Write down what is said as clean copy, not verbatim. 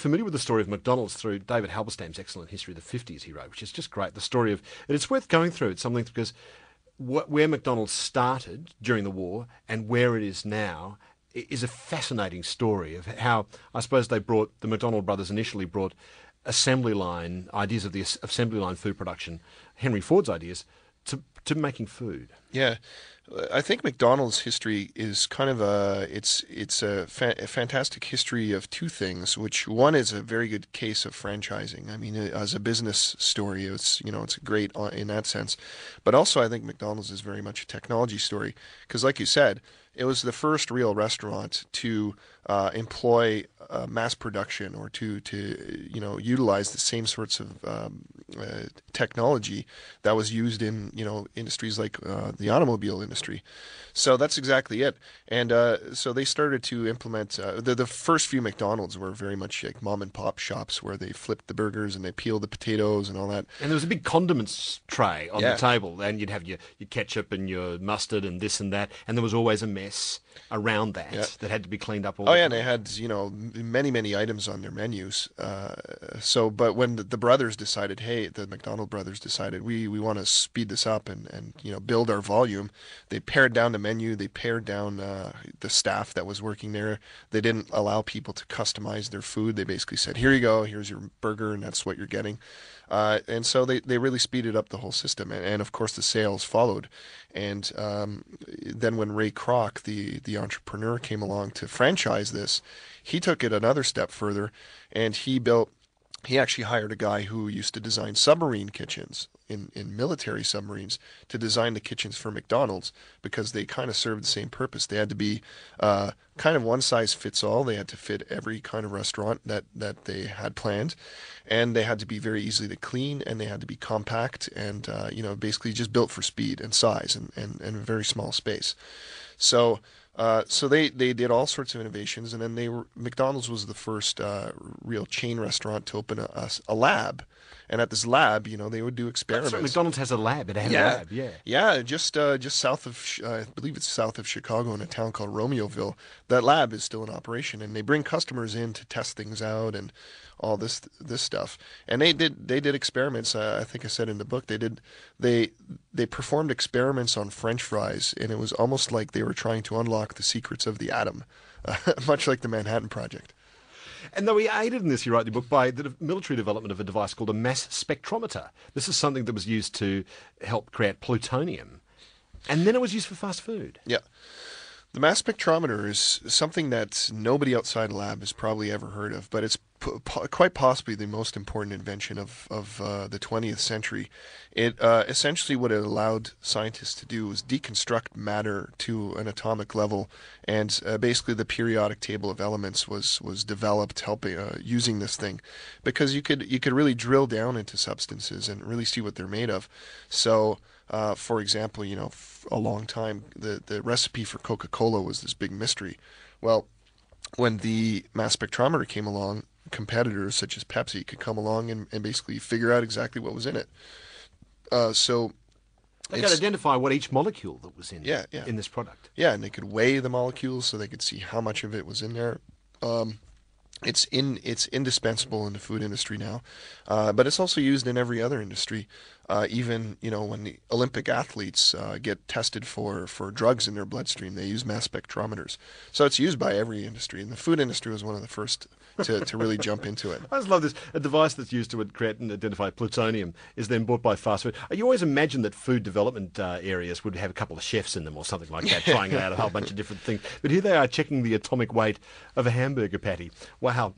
familiar with the story of McDonald's through David Halberstam's excellent History of the 50s he wrote, which is just great. The story of, and it's worth going through. It's something because where McDonald's started during the war and where it is now is a fascinating story of how, I suppose, the McDonald brothers initially brought assembly line ideas of the assembly line food production, Henry Ford's ideas, to making food. Yeah, I think McDonald's history is kind of a fantastic history of two things. Which one is a very good case of franchising. I mean, as a business story, it's great in that sense. But also, I think McDonald's is very much a technology story because, like you said, it was the first real restaurant to employ mass production or to utilize the same sorts of technology that was used in industries like the automobile industry. So that's exactly it. And so they started to implement the first few McDonald's were very much like mom and pop shops where they flipped the burgers and they peeled the potatoes and all that. And there was a big condiments tray on the table, and you'd have your ketchup and your mustard and this and that, and there was always a mess around that that had to be cleaned up all the time. And they had many items on their menus. But when the brothers decided, the McDonald brothers decided we want to speed this up and build our volume, they pared down the menu, they pared down the staff that was working there. They didn't allow people to customize their food. They basically said, here you go, here's your burger, and that's what you're getting. And so they really speeded up the whole system, and of course the sales followed. And then when Ray Kroc, the entrepreneur, came along to franchise this, he took it another step further, and he actually hired a guy who used to design submarine kitchens in military submarines to design the kitchens for McDonald's because they kind of served the same purpose. They had to be kind of one size fits all. They had to fit every kind of restaurant that they had planned, and they had to be very easy to clean, and they had to be compact and basically just built for speed and size and a very small space. So they did all sorts of innovations, and then McDonald's was the first real chain restaurant to open a lab. And at this lab, they would do experiments. That's right, McDonald's has a lab. It had a lab, Yeah, just south of, I believe it's south of Chicago in a town called Romeoville. That lab is still in operation, and they bring customers in to test things out and all this stuff. And they did experiments. I think I said in the book they performed experiments on French fries, and it was almost like they were trying to unlock the secrets of the atom, much like the Manhattan Project. And though he aided in this, you write in the book, by the military development of a device called a mass spectrometer. This is something that was used to help create plutonium. And then it was used for fast food. Yeah. The mass spectrometer is something that nobody outside a lab has probably ever heard of, but it's quite possibly the most important invention of the 20th century. It essentially what it allowed scientists to do was deconstruct matter to an atomic level, and basically the periodic table of elements was developed helping using this thing, because you could really drill down into substances and really see what they're made of. So for example, a long time the recipe for Coca-Cola was this big mystery. Well, when the mass spectrometer came along, competitors such as Pepsi could come along and basically figure out exactly what was in it. So they could identify what each molecule that was in in this product. Yeah, and they could weigh the molecules so they could see how much of it was in there. It's indispensable in the food industry now, but it's also used in every other industry. Even when the Olympic athletes get tested for drugs in their bloodstream, they use mass spectrometers. So it's used by every industry, and the food industry was one of the first to really jump into it. I just love this. A device that's used to create and identify plutonium is then bought by fast food. You always imagine that food development areas would have a couple of chefs in them or something like that, trying out a whole bunch of different things. But here they are checking the atomic weight of a hamburger patty. Wow.